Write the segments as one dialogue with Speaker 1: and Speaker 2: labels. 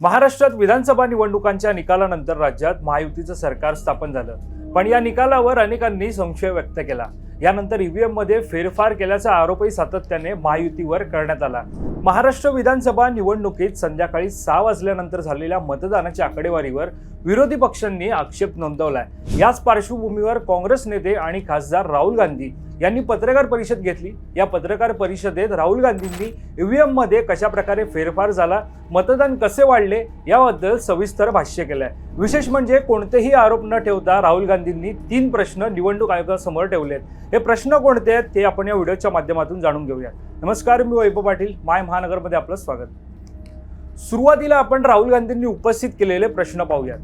Speaker 1: महाराष्ट्रात विधानसभा निवडणुकांच्या निकालानंतर राज्यात महायुतीचं सरकार स्थापन झालं, पण या निकालावर अनेकांनी संशय व्यक्त केला। यानंतर ईव्हीएम मध्ये फेरफार केल्याचा आरोपही सातत्याने महायुतीवर करण्यात आला। महाराष्ट्र विधानसभा निवडणुकीत संध्याकाळी 6 वाजल्यानंतर झालेल्या मतदानाच्या आकडेवारीवर विरोधी पक्षांनी आक्षेप नोंदवलाय। याच पार्श्वभूमीवर काँग्रेस नेते आणि खासदार राहुल गांधी यांनी पत्रकार परिषद घेतली। या पत्रकार परिषदेत राहुल गांधींनी ईव्हीएम मध्ये कशा प्रकारे फेरफार झाला, मतदान कसे वाढले याबद्दल सविस्तर भाष्य केलंय। विशेष म्हणजे कोणतेही आरोप न ठेवता राहुल गांधींनी 3 प्रश्न निवडणूक आयोगासमोर ठेवलेत। हे प्रश्न कोणते आहेत ते आपण या व्हिडिओच्या माध्यमातून जाणून घेऊया। नमस्कार, मी वैभव पाटील, माय महानगरमध्ये आपलं स्वागत। सुरुवातीला आपण राहुल गांधींनी उपस्थित केलेले प्रश्न पाहूयात।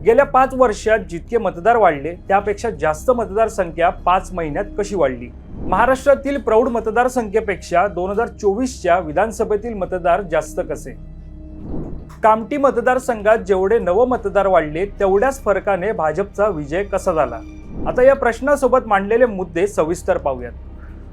Speaker 1: गेल्या 5 वर्षात जितके मतदार वाढले त्यापेक्षा जास्त मतदार संख्या 5 महिन्यात कशी वाढली? महाराष्ट्रातील प्रौढ मतदार संख्येपेक्षा 2024च्या विधानसभेतील मतदार जास्त कसे? कामठी मतदारसंघात जेवढे नव मतदार वाढले तेवढ्याच फरकाने भाजपचा विजय कसा झाला? आता या प्रश्नासोबत मांडलेले मुद्दे सविस्तर पाहूयात।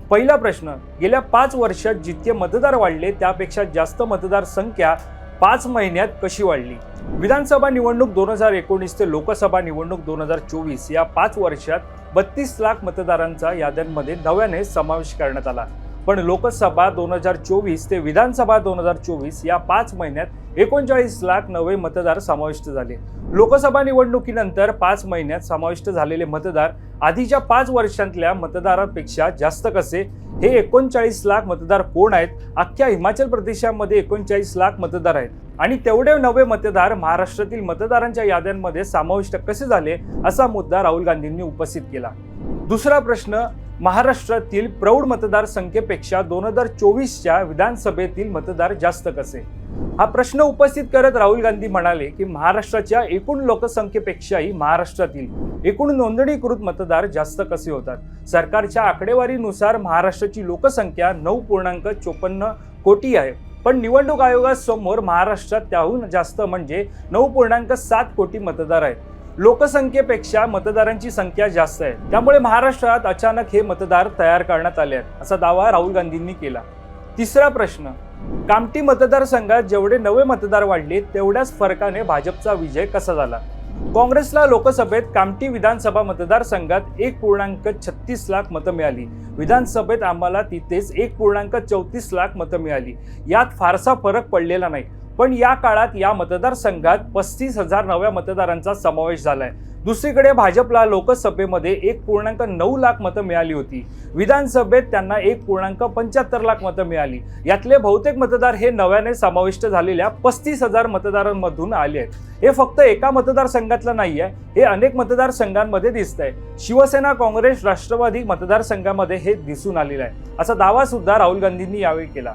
Speaker 1: पहिला प्रश्न, गेल्या 5 वर्षात जितके मतदार वाढले त्यापेक्षा जास्त मतदार संख्या 5 महिन्यात कशी वाढली? विधानसभा निवडणूक 2019 ते लोकसभा निवडणूक 2024 या 5 वर्षात 32 लाख मतदारांचा याद्यांमध्ये नव्याने समावेश करण्यात आला। पण लोकसभा 2024 ते विधानसभा 2024 या 5 महिन्यात 39 लाख नवे मतदार समाविष्ट झाले। लोकसभा निवडणुकीनंतर 5 महिन्यात समाविष्ट झालेले मतदार आधीच्या 5 वर्षांतल्या मतदारांपेक्षा जास्त कसे? हे 39 लाख मतदार कोण आहेत? अख्ख्या हिमाचल प्रदेशामध्ये 39 लाख मतदार आहेत आणि तेवढे नवे मतदार महाराष्ट्रातील मतदारांच्या याद्यांमध्ये समाविष्ट कसे झाले असा मुद्दा राहुल गांधींनी उपस्थित केला। दुसरा प्रश्न, महाराष्ट्रातील प्रौढ मतदार संख्येपेक्षा 2024च्या विधानसभेतील मतदार जास्त कसे? हा प्रश्न उपस्थित करत राहुल गांधी म्हणाले की महाराष्ट्राच्या एकूण लोकसंख्येपेक्षाही महाराष्ट्रातील एकूण नोंदणीकृत मतदार जास्त कसे होतात? सरकारच्या आकडेवारीनुसार महाराष्ट्राची लोकसंख्या 9.54 कोटी आहे, पण निवडणूक आयोगासमोर महाराष्ट्रात त्याहून जास्त म्हणजे 9.7 कोटी मतदार आहेत। लोकसंख्येपेक्षा मतदारांची संख्या जास्त आहे, त्यामुळे महाराष्ट्रात अचानक हे मतदार तयार करण्यात आले आहेत असा दावा राहुल गांधींनी केला। तिसरा प्रश्न, कामठी मतदारसंघात जेवढे नवे मतदार वाढले तेवढ्याच फरकाने भाजपचा विजय कसा झाला? काँग्रेसला लोकसभेत कामठी विधानसभा मतदारसंघात 1.36 लाख मतं मिळाली। विधानसभेत आम्हाला तिथेच 1.34 लाख मतं मिळाली। यात फारसा फरक पडलेला नाही, पण या काळात या मतदारसंघात 35,000 नव्या मतदारांचा समावेश झालाय। दुसरीकडे भाजपला लोकसभेमध्ये 1.9 लाख मतं मिळाली होती। विधानसभेत त्यांना 1.75 लाख मतं मिळाली। यातले बहुतेक मतदार हे नव्याने समाविष्ट झालेल्या 35,000 मतदारांमधून आले आहेत। हे फक्त एका मतदारसंघातलं नाही आहे, हे अनेक मतदारसंघांमध्ये दिसतंय। शिवसेना, काँग्रेस, राष्ट्रवादी मतदारसंघामध्ये हे दिसून आलेलं आहे असा दावा सुद्धा राहुल गांधींनी यावेळी केला।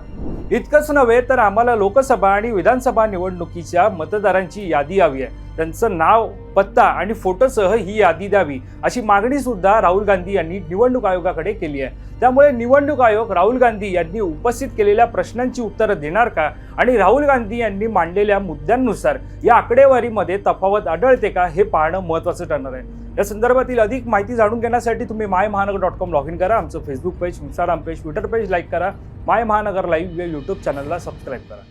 Speaker 1: इतकंच नव्हे तर आम्हाला लोकसभा आणि विधानसभा निवडणुकीच्या मतदारांची यादी हवी आहे, त्यांचं नाव, पत्ता आणि फोटोसह ही यादी द्यावी अशी मागणी सुद्धा राहुल गांधी यांनी निवडणूक आयोगाकडे केली आहे। त्यामुळे निवडणूक आयोग राहुल गांधी यांनी उपस्थित केलेल्या प्रश्नांची उत्तरं देणार का आणि राहुल गांधी यांनी मांडलेल्या मुद्द्यांनुसार या आकडेवारीमध्ये तफावत आढळते का हे पाहणं महत्त्वाचं ठरणार आहे। या संदर्भातील अधिक माहिती जाणून घेण्यासाठी तुम्ही मायमहानगर.com लॉग इन करा, आमचं Facebook page, Instagram page, Twitter page like करा, माय महानगर लाईव्ह या यूट्यूब चॅनलला सबस्क्राईब करा।